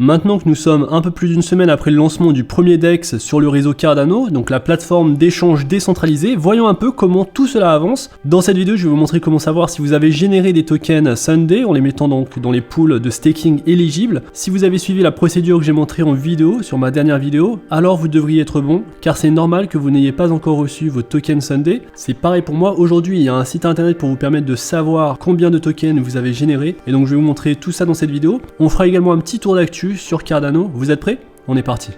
Maintenant que nous sommes un peu plus d'une semaine après le lancement du premier DEX sur le réseau Cardano, donc la plateforme d'échange décentralisée, voyons un peu comment tout cela avance. Dans cette vidéo, je vais vous montrer comment savoir si vous avez généré des tokens Sunday en les mettant donc dans les pools de staking éligibles. Si vous avez suivi la procédure que j'ai montrée en vidéo sur ma dernière vidéo, alors vous devriez être bon, car c'est normal que vous n'ayez pas encore reçu vos tokens Sunday. C'est pareil pour moi, aujourd'hui il y a un site internet pour vous permettre de savoir combien de tokens vous avez généré, et donc je vais vous montrer tout ça dans cette vidéo. On fera également un petit tour d'actu sur Cardano. Vous êtes prêts? On est parti.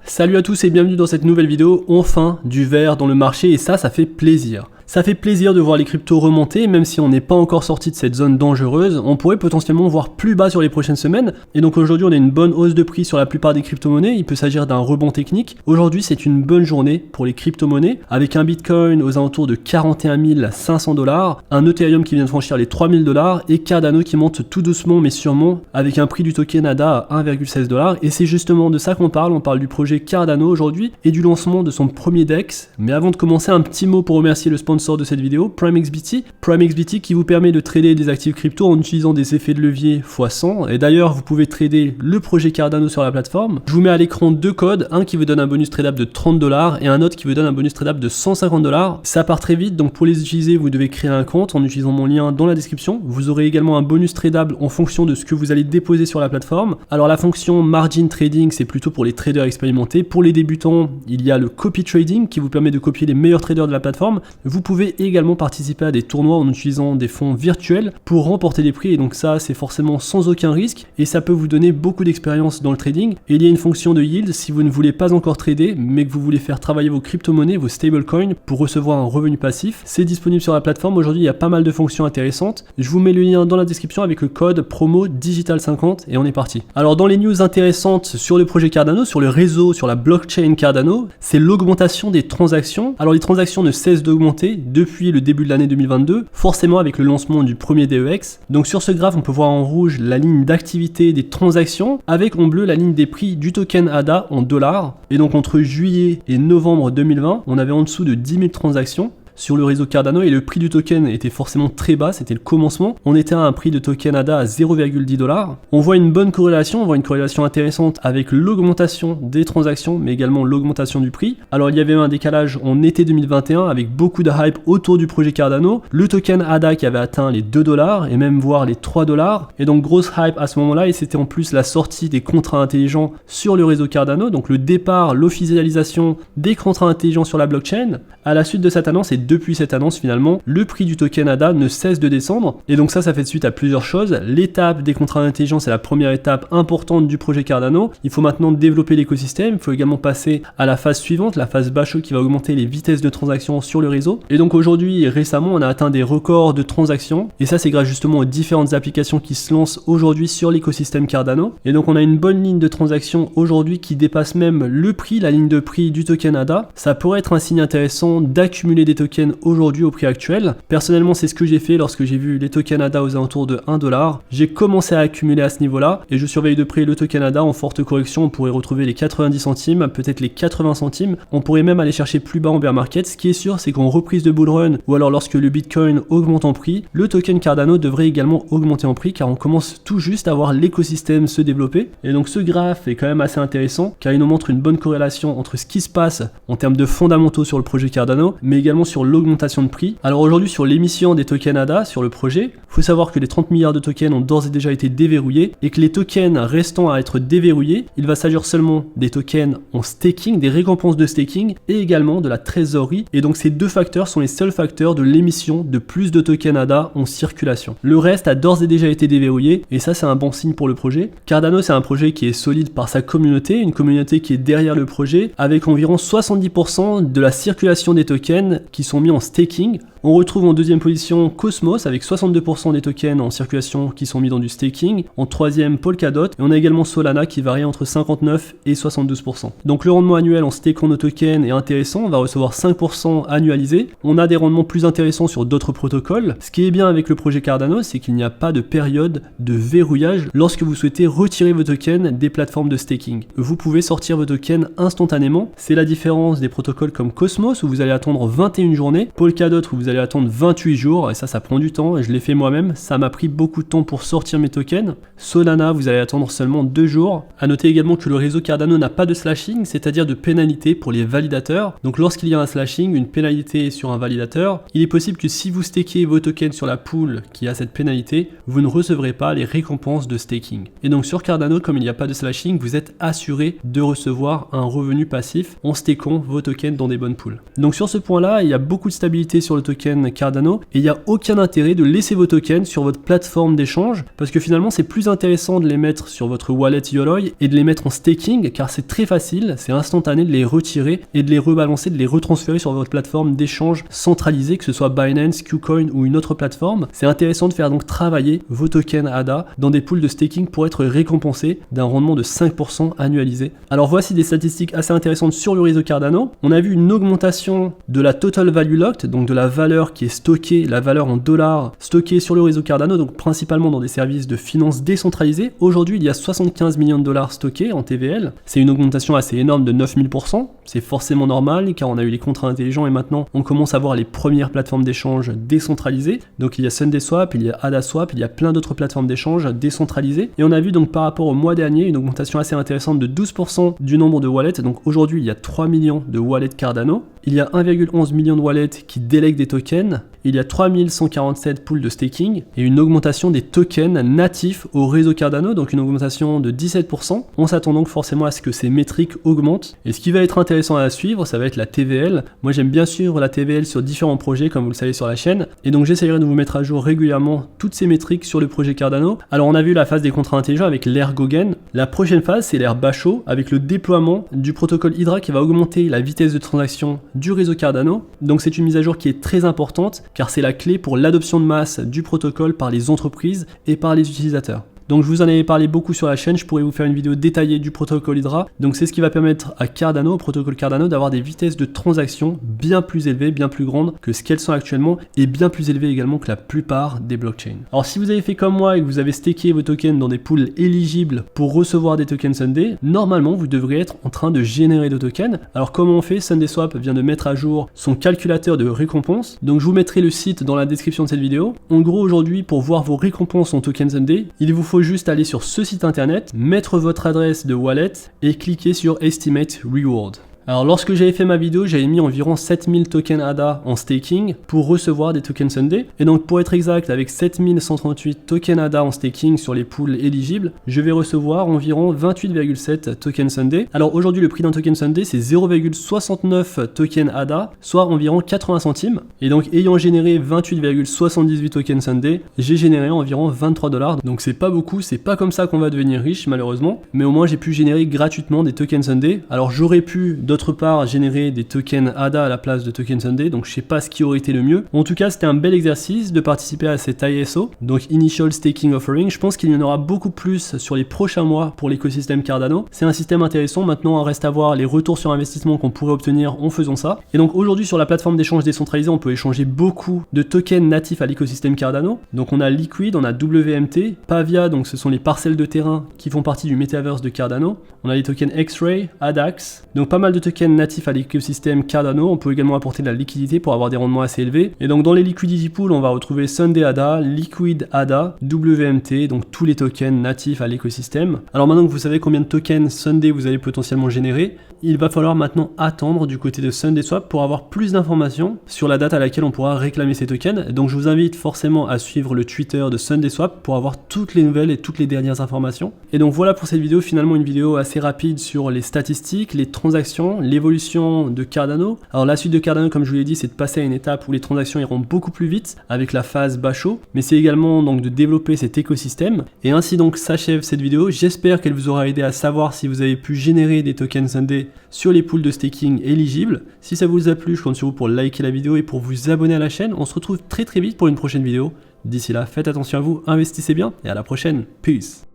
Salut à tous et bienvenue dans cette nouvelle vidéo. Enfin du vert dans le marché, et ça fait plaisir. Ça fait plaisir de voir les cryptos remonter, même si on n'est pas encore sorti de cette zone dangereuse, on pourrait potentiellement voir plus bas sur les prochaines semaines, et donc aujourd'hui on a une bonne hausse de prix sur la plupart des crypto-monnaies, il peut s'agir d'un rebond technique. Aujourd'hui c'est une bonne journée pour les crypto-monnaies, avec un Bitcoin aux alentours de 41 500 $, un Ethereum qui vient de franchir les 3000 $, et Cardano qui monte tout doucement mais sûrement, avec un prix du token ADA à 1,16 $, et c'est justement de ça qu'on parle, on parle du projet Cardano aujourd'hui, et du lancement de son premier DEX. Mais avant de commencer, un petit mot pour remercier le sponsor de cette vidéo, PrimeXBT qui vous permet de trader des actifs crypto en utilisant des effets de levier x100, et d'ailleurs vous pouvez trader le projet Cardano sur la plateforme. Je vous mets à l'écran deux codes, un qui vous donne un bonus tradable de 30 $ et un autre qui vous donne un bonus tradable de 150 $. Ça part très vite, donc pour les utiliser vous devez créer un compte en utilisant mon lien dans la description. Vous aurez également un bonus tradable en fonction de ce que vous allez déposer sur la plateforme. Alors la fonction margin trading c'est plutôt pour les traders expérimentés. Pour les débutants il y a le copy trading qui vous permet de copier les meilleurs traders de la plateforme. Vous pouvez également participer à des tournois en utilisant des fonds virtuels pour remporter des prix, et donc ça c'est forcément sans aucun risque et ça peut vous donner beaucoup d'expérience dans le trading. Et il y a une fonction de yield si vous ne voulez pas encore trader mais que vous voulez faire travailler vos crypto-monnaies, vos stablecoins pour recevoir un revenu passif. C'est disponible sur la plateforme. Aujourd'hui il y a pas mal de fonctions intéressantes. Je vous mets le lien dans la description avec le code promo digital50 et on est parti. Alors dans les news intéressantes sur le projet Cardano, sur le réseau, sur la blockchain Cardano, c'est l'augmentation des transactions. Alors les transactions ne cessent d'augmenter depuis le début de l'année 2022, forcément avec le lancement du premier DEX. Donc sur ce graphe, on peut voir en rouge la ligne d'activité des transactions, avec en bleu la ligne des prix du token ADA en dollars. Et donc entre juillet et novembre 2020, on avait en dessous de 10 000 transactions sur le réseau Cardano, et le prix du token était forcément très bas, c'était le commencement. On était à un prix de token ADA à 0,10 $. On voit une bonne corrélation, on voit une corrélation intéressante avec l'augmentation des transactions, mais également l'augmentation du prix. Alors il y avait un décalage en été 2021 avec beaucoup de hype autour du projet Cardano. Le token ADA qui avait atteint les 2 $ et même voire les 3 $. Et donc grosse hype à ce moment-là, et c'était en plus la sortie des contrats intelligents sur le réseau Cardano, donc le départ, l'officialisation des contrats intelligents sur la blockchain. À la suite de cette annonce, et depuis cette annonce finalement, le prix du token ADA ne cesse de descendre, et donc ça fait suite à plusieurs choses. L'étape des contrats intelligents, c'est la première étape importante du projet Cardano. Il faut maintenant développer l'écosystème, il faut également passer à la phase suivante, la phase Basho, qui va augmenter les vitesses de transaction sur le réseau. Et donc aujourd'hui, récemment, on a atteint des records de transactions, et ça c'est grâce justement aux différentes applications qui se lancent aujourd'hui sur l'écosystème Cardano. Et donc on a une bonne ligne de transaction aujourd'hui qui dépasse même le prix, la ligne de prix du token ADA. Ça pourrait être un signe intéressant d'accumuler des tokens aujourd'hui au prix actuel. Personnellement c'est ce que j'ai fait lorsque j'ai vu les tokens ADA aux alentours de 1 $. J'ai commencé à accumuler à ce niveau là, et je surveille de près le token ADA. En forte correction on pourrait retrouver les 90 centimes, peut-être les 80 centimes, on pourrait même aller chercher plus bas en bear market. Ce qui est sûr c'est qu'en reprise de bull run, ou alors lorsque le Bitcoin augmente en prix, le token Cardano devrait également augmenter en prix, car on commence tout juste à voir l'écosystème se développer. Et donc ce graphe est quand même assez intéressant car il nous montre une bonne corrélation entre ce qui se passe en termes de fondamentaux sur le projet Cardano, mais également sur l'augmentation de prix. Alors aujourd'hui sur l'émission des tokens ADA sur le projet, il faut savoir que les 30 milliards de tokens ont d'ores et déjà été déverrouillés, et que les tokens restants à être déverrouillés, il va s'agir seulement des tokens en staking, des récompenses de staking, et également de la trésorerie. Et donc ces deux facteurs sont les seuls facteurs de l'émission de plus de tokens ADA en circulation. Le reste a d'ores et déjà été déverrouillé, et ça c'est un bon signe pour le projet. Cardano c'est un projet qui est solide par sa communauté, une communauté qui est derrière le projet, avec environ 70% de la circulation des tokens qui sont mis en staking. On retrouve en deuxième position Cosmos avec 62% des tokens en circulation qui sont mis dans du staking. En troisième Polkadot, et on a également Solana qui varie entre 59 et 72%. Donc le rendement annuel en stakant nos tokens est intéressant, on va recevoir 5% annualisé. On a des rendements plus intéressants sur d'autres protocoles. Ce qui est bien avec le projet Cardano, c'est qu'il n'y a pas de période de verrouillage lorsque vous souhaitez retirer vos tokens des plateformes de staking. Vous pouvez sortir vos tokens instantanément. C'est la différence des protocoles comme Cosmos où vous allez attendre 21 jours journée. Polkadot, où vous allez attendre 28 jours, et ça prend du temps, et je l'ai fait moi-même, ça m'a pris beaucoup de temps pour sortir mes tokens. Solana, vous allez attendre seulement 2 jours. A noter également que le réseau Cardano n'a pas de slashing, c'est-à-dire de pénalité pour les validateurs. Donc lorsqu'il y a un slashing, une pénalité sur un validateur, il est possible que si vous stakez vos tokens sur la pool qui a cette pénalité, vous ne recevrez pas les récompenses de staking. Et donc sur Cardano, comme il n'y a pas de slashing, vous êtes assuré de recevoir un revenu passif en stakant vos tokens dans des bonnes pools. Donc sur ce point-là, il y a beaucoup de stabilité sur le token Cardano et il n'y a aucun intérêt de laisser vos tokens sur votre plateforme d'échange parce que finalement c'est plus intéressant de les mettre sur votre wallet Yoroi et de les mettre en staking car c'est très facile, c'est instantané de les retirer et de les rebalancer, de les retransférer sur votre plateforme d'échange centralisée, que ce soit Binance, KuCoin ou une autre plateforme. C'est intéressant de faire donc travailler vos tokens ADA dans des pools de staking pour être récompensé d'un rendement de 5% annualisé. Alors voici des statistiques assez intéressantes sur le réseau Cardano. On a vu une augmentation de la total value locked, donc de la valeur qui est stockée, la valeur en dollars stockée sur le réseau Cardano, donc principalement dans des services de finance décentralisés. Aujourd'hui, il y a 75 millions de dollars stockés en TVL. C'est une augmentation assez énorme de 9000%. C'est forcément normal car on a eu les contrats intelligents et maintenant on commence à voir les premières plateformes d'échange décentralisées. Donc il y a SundaeSwap, il y a AdaSwap, il y a plein d'autres plateformes d'échange décentralisées. Et on a vu donc par rapport au mois dernier une augmentation assez intéressante de 12% du nombre de wallets. Donc aujourd'hui il y a 3 millions de wallets Cardano. Il y a 1,11 million de wallets qui délèguent des tokens. Il y a 3147 pools de staking et une augmentation des tokens natifs au réseau Cardano, donc une augmentation de 17%. On s'attend donc forcément à ce que ces métriques augmentent. Et ce qui va être intéressant à suivre, ça va être la TVL. Moi j'aime bien suivre la TVL sur différents projets, comme vous le savez sur la chaîne. Et donc j'essaierai de vous mettre à jour régulièrement toutes ces métriques sur le projet Cardano. Alors on a vu la phase des contrats intelligents avec l'Ergogen. La prochaine phase, c'est l'ère Basho, avec le déploiement du protocole Hydra qui va augmenter la vitesse de transaction du réseau Cardano. Donc c'est une mise à jour qui est très importante car c'est la clé pour l'adoption de masse du protocole par les entreprises et par les utilisateurs. Donc je vous en avais parlé beaucoup sur la chaîne, je pourrais vous faire une vidéo détaillée du protocole Hydra. Donc c'est ce qui va permettre à Cardano, au protocole Cardano, d'avoir des vitesses de transaction bien plus élevées, bien plus grandes que ce qu'elles sont actuellement et bien plus élevées également que la plupart des blockchains. Alors si vous avez fait comme moi et que vous avez staké vos tokens dans des pools éligibles pour recevoir des tokens Sunday, normalement vous devrez être en train de générer des tokens. Alors comment on fait? SundaeSwap vient de mettre à jour son calculateur de récompenses. Donc je vous mettrai le site dans la description de cette vidéo. En gros aujourd'hui, pour voir vos récompenses en tokens Sunday, il vous faut juste aller sur ce site internet, mettre votre adresse de wallet et cliquer sur Estimate Reward. Alors lorsque j'avais fait ma vidéo, j'avais mis environ 7000 tokens ADA en staking pour recevoir des tokens Sunday. Et donc pour être exact, avec 7138 tokens ADA en staking sur les pools éligibles, je vais recevoir environ 28,7 tokens Sunday. Alors aujourd'hui le prix d'un token Sunday c'est 0,69 tokens ADA, soit environ 80 centimes. Et donc ayant généré 28,78 tokens Sunday, j'ai généré environ 23 $. Donc c'est pas beaucoup, c'est pas comme ça qu'on va devenir riche malheureusement. Mais au moins j'ai pu générer gratuitement des tokens Sunday. Alors j'aurais pu d'autre part générer des tokens ADA à la place de tokens Sunday, donc je sais pas ce qui aurait été le mieux. En tout cas c'était un bel exercice de participer à cet ISO, donc Initial Staking Offering. Je pense qu'il y en aura beaucoup plus sur les prochains mois pour l'écosystème Cardano. C'est un système intéressant, maintenant il reste à voir les retours sur investissement qu'on pourrait obtenir en faisant ça. Et donc aujourd'hui sur la plateforme d'échange décentralisée on peut échanger beaucoup de tokens natifs à l'écosystème Cardano. Donc on a Liquid, on a WMT, Pavia, donc ce sont les parcelles de terrain qui font partie du metaverse de Cardano. On a les tokens X-Ray, ADAX, donc pas mal de tokens natifs à l'écosystème Cardano. On peut également apporter de la liquidité pour avoir des rendements assez élevés. Et donc dans les liquidity pools, on va retrouver Sunday ADA, Liquid ADA, WMT, donc tous les tokens natifs à l'écosystème. Alors maintenant que vous savez combien de tokens Sunday vous allez potentiellement générer, il va falloir maintenant attendre du côté de SundaeSwap pour avoir plus d'informations sur la date à laquelle on pourra réclamer ces tokens. Donc je vous invite forcément à suivre le Twitter de SundaeSwap pour avoir toutes les nouvelles et toutes les dernières informations. Et donc voilà pour cette vidéo, finalement une vidéo assez rapide sur les statistiques, les transactions, l'évolution de Cardano. Alors la suite de Cardano, comme je vous l'ai dit, c'est de passer à une étape où les transactions iront beaucoup plus vite avec la phase Basho, mais c'est également donc de développer cet écosystème. Et ainsi donc s'achève cette vidéo. J'espère qu'elle vous aura aidé à savoir si vous avez pu générer des tokens Sunday sur les pools de staking éligibles. Si ça vous a plu, je compte sur vous pour liker la vidéo et pour vous abonner à la chaîne. On se retrouve très vite pour une prochaine vidéo. D'ici là, faites attention à vous, investissez bien et à la prochaine. Peace.